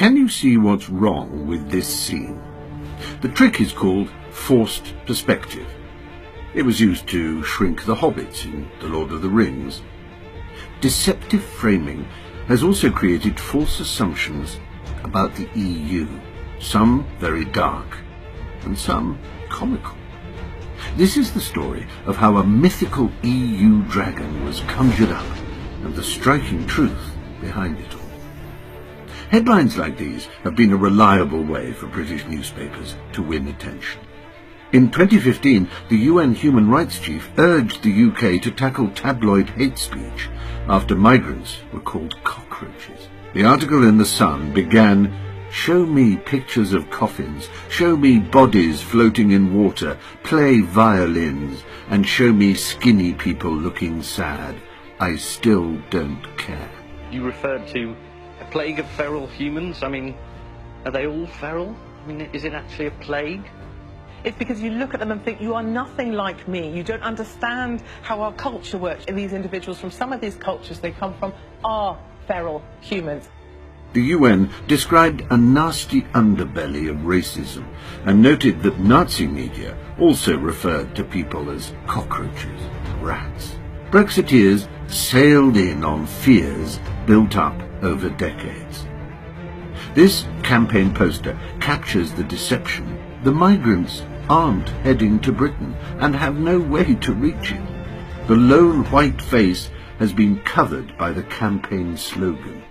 Can you see what's wrong with this scene? The trick is called forced perspective. It was used to shrink the hobbits in The Lord of the Rings. Deceptive framing has also created false assumptions about the EU, some very dark and some comical. This is the story of how a mythical EU dragon was conjured up and the striking truth behind it all. Headlines like these have been a reliable way for British newspapers to win attention. In 2015, the UN Human Rights Chief urged the UK to tackle tabloid hate speech after migrants were called cockroaches. The article in The Sun began, "Show me pictures of coffins, show me bodies floating in water, play violins, and show me skinny people looking sad. I still don't care." You referred to a plague of feral humans. I mean, are they all feral? I mean, is it actually a plague? It's because you look at them and think, you are nothing like me. You don't understand how our culture works. And these individuals from some of these cultures they come from are feral humans. The UN described a nasty underbelly of racism and noted that Nazi media also referred to people as cockroaches, rats. Brexiteers sailed in on fears built up over decades. This campaign poster captures the deception. The migrants aren't heading to Britain and have no way to reach it. The lone white face has been covered by the campaign slogan.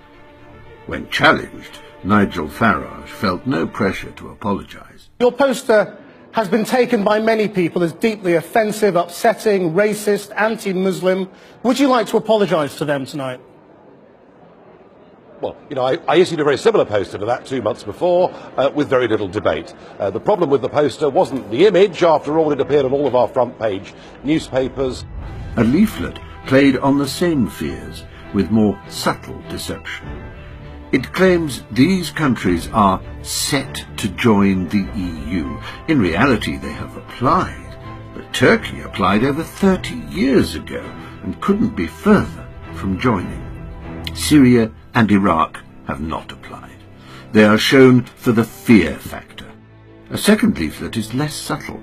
When challenged, Nigel Farage felt no pressure to apologise. Your poster has been taken by many people as deeply offensive, upsetting, racist, anti-Muslim. Would you like to apologise to them tonight? Well, you know, I issued a very similar poster to that 2 months before, with very little debate. The problem with the poster wasn't the image. After all, it appeared on all of our front page newspapers. A leaflet played on the same fears with more subtle deception. It claims these countries are set to join the EU. In reality, they have applied, but Turkey applied over 30 years ago and couldn't be further from joining. Syria and Iraq have not applied. They are shown for the fear factor. A second leaflet is less subtle.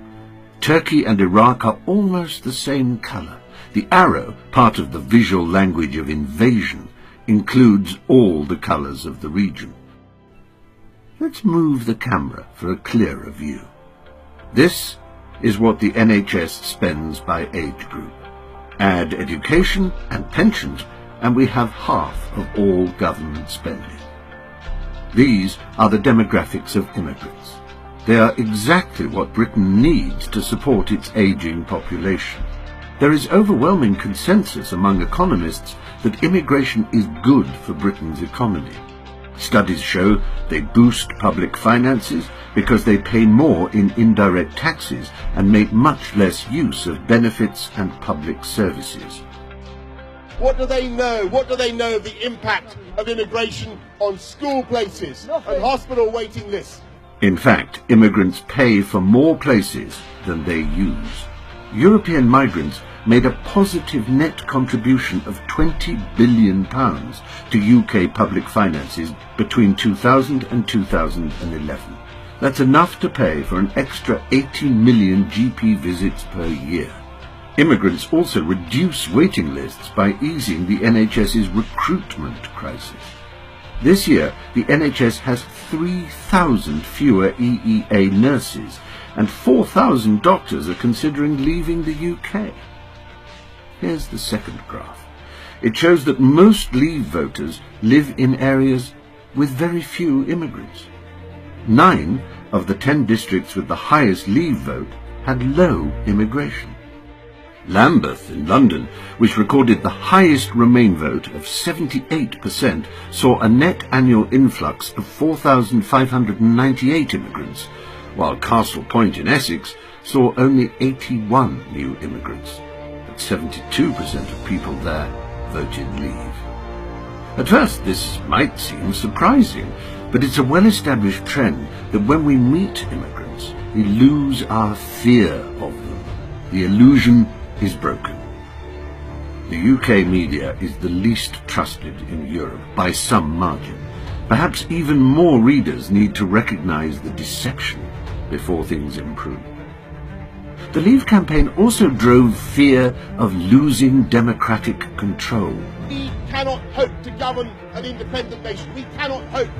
Turkey and Iraq are almost the same colour. The arrow, part of the visual language of invasion, includes all the colours of the region. Let's move the camera for a clearer view. This is what the NHS spends by age group. Add education and pensions, and we have half of all government spending. These are the demographics of immigrants. They are exactly what Britain needs to support its ageing population. There is overwhelming consensus among economists that immigration is good for Britain's economy. Studies show they boost public finances because they pay more in indirect taxes and make much less use of benefits and public services. What do they know? What do they know of the impact of immigration on school places and hospital waiting lists? In fact, immigrants pay for more places than they use. European migrants made a positive net contribution of £20 billion to UK public finances between 2000 and 2011. That's enough to pay for an extra 80 million GP visits per year. Immigrants also reduce waiting lists by easing the NHS's recruitment crisis. This year, the NHS has 3,000 fewer EEA nurses, and 4,000 doctors are considering leaving the UK. Here's the second graph. It shows that most Leave voters live in areas with very few immigrants. 9 of the 10 districts with the highest Leave vote had low immigration. Lambeth in London, which recorded the highest Remain vote of 78%, saw a net annual influx of 4,598 immigrants, while Castle Point in Essex saw only 81 new immigrants. But 72% of people there voted Leave. At first, this might seem surprising, but it's a well-established trend that when we meet immigrants, we lose our fear of them. The illusion is broken. The UK media is the least trusted in Europe by some margin. Perhaps even more readers need to recognize the deception before things improve. The Leave campaign also drove fear of losing democratic control. We cannot hope to govern an independent nation. We cannot hope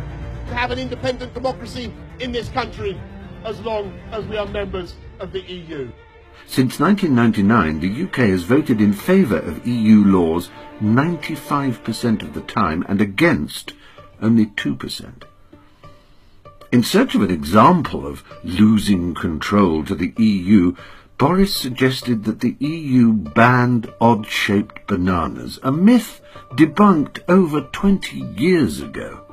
to have an independent democracy in this country as long as we are members of the EU. Since 1999, the UK has voted in favour of EU laws 95% of the time and against only 2%. In search of an example of losing control to the EU, Boris suggested that the EU banned odd-shaped bananas, a myth debunked over 20 years ago.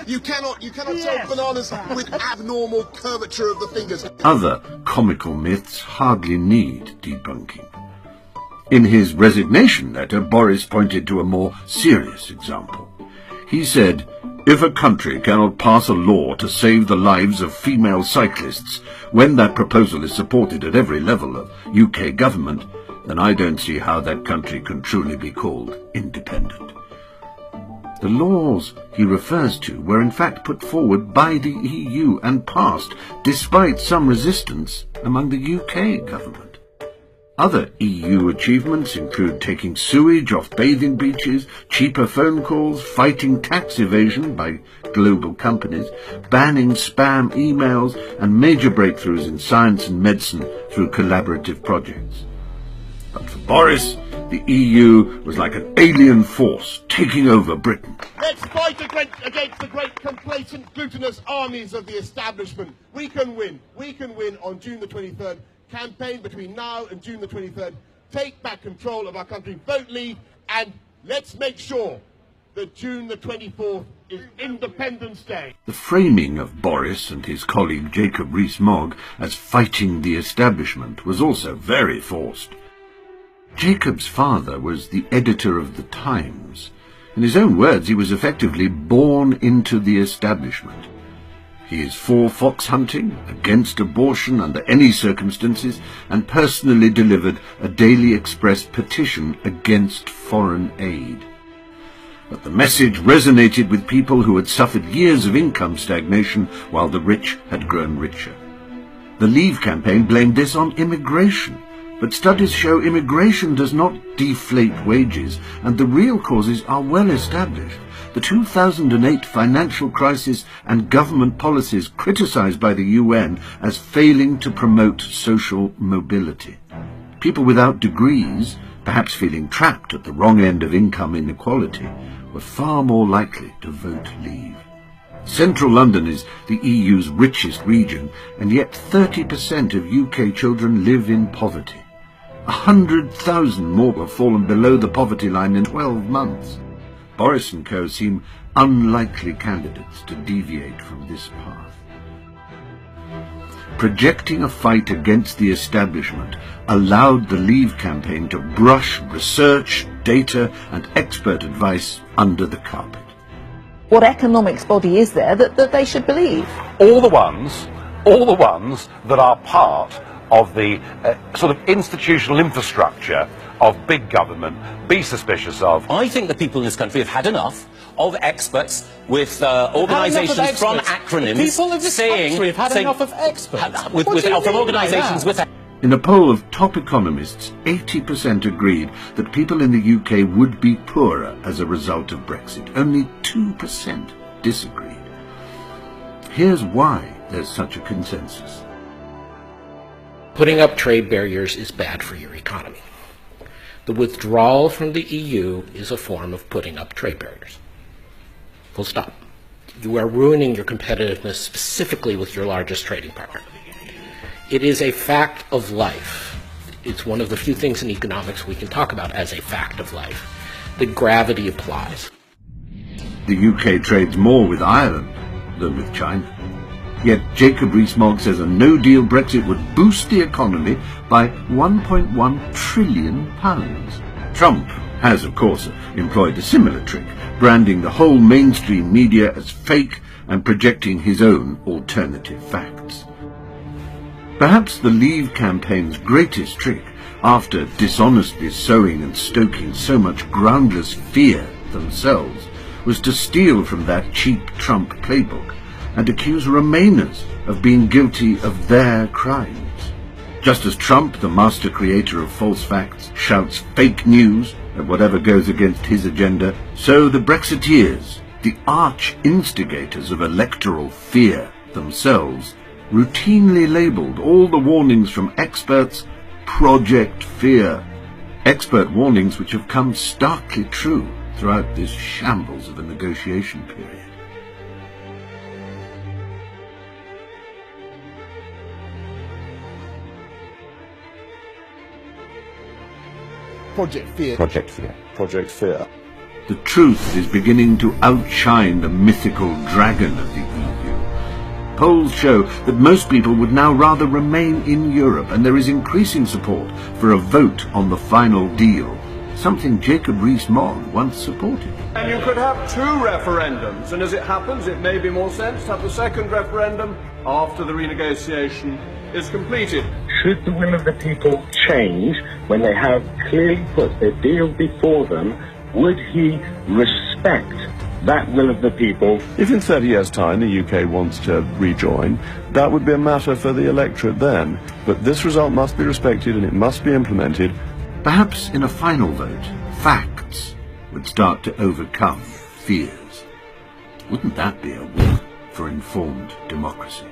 You cannot sell bananas with abnormal curvature of the fingers. Other comical myths hardly need debunking. In his resignation letter, Boris pointed to a more serious example. He said, "If a country cannot pass a law to save the lives of female cyclists, when that proposal is supported at every level of UK government, then I don't see how that country can truly be called independent." The laws he refers to were in fact put forward by the EU and passed, despite some resistance among the UK government. Other EU achievements include taking sewage off bathing beaches, cheaper phone calls, fighting tax evasion by global companies, banning spam emails, and major breakthroughs in science and medicine through collaborative projects. But for Boris, the EU was like an alien force taking over Britain. Let's fight against the great complacent, glutinous armies of the establishment. We can win. We can win on June the 23rd. Campaign between now and June the 23rd. Take back control of our country. Vote Leave, and let's make sure that June the 24th is Independence Day. The framing of Boris and his colleague Jacob Rees-Mogg as fighting the establishment was also very forced. Jacob's father was the editor of The Times. In his own words, he was effectively born into the establishment. He is for fox hunting, against abortion under any circumstances, and personally delivered a Daily Express petition against foreign aid. But the message resonated with people who had suffered years of income stagnation while the rich had grown richer. The Leave campaign blamed this on immigration, but studies show immigration does not deflate wages, and the real causes are well established. The 2008 financial crisis and government policies criticised by the UN as failing to promote social mobility. People without degrees, perhaps feeling trapped at the wrong end of income inequality, were far more likely to vote Leave. Central London is the EU's richest region, and yet 30% of UK children live in poverty. 100,000 more have fallen below the poverty line in 12 months. Boris and co seem unlikely candidates to deviate from this path. Projecting a fight against the establishment allowed the Leave campaign to brush research, data and expert advice under the carpet. What economics body is there that they should believe? All the ones that are part of the sort of institutional infrastructure of big government, be suspicious of. I think the people in this country have had enough of experts with organisations from acronyms. The people of this country have had enough of experts. From organisations with. In a poll of top economists, 80% agreed that people in the UK would be poorer as a result of Brexit. Only 2% disagreed. Here's why there's such a consensus. Putting up trade barriers is bad for your economy. The withdrawal from the EU is a form of putting up trade barriers. Full stop. You are ruining your competitiveness specifically with your largest trading partner. It is a fact of life. It's one of the few things in economics we can talk about as a fact of life. The gravity applies. The UK trades more with Ireland than with China. Yet Jacob Rees-Mogg says a no-deal Brexit would boost the economy by £1.1 trillion. Trump has, of course, employed a similar trick, branding the whole mainstream media as fake and projecting his own alternative facts. Perhaps the Leave campaign's greatest trick, after dishonestly sowing and stoking so much groundless fear themselves, was to steal from that cheap Trump playbook and accuse Remainers of being guilty of their crimes. Just as Trump, the master creator of false facts, shouts fake news at whatever goes against his agenda, so the Brexiteers, the arch-instigators of electoral fear themselves, routinely labelled all the warnings from experts Project Fear. Expert warnings which have come starkly true throughout this shambles of a negotiation period. Project Fear. Project Fear. Project Fear. The truth is beginning to outshine the mythical dragon of the EU. Polls show that most people would now rather remain in Europe, and there is increasing support for a vote on the final deal, something Jacob Rees-Mogg once supported. And you could have 2 referendums, and as it happens, it may be more sense to have the second referendum after the renegotiation is completed. Should the will of the people change when they have clearly put their deal before them, would he respect that will of the people? If in 30 years' time the UK wants to rejoin, that would be a matter for the electorate then. But this result must be respected and it must be implemented. Perhaps in a final vote, facts would start to overcome fears. Wouldn't that be a win for informed democracy?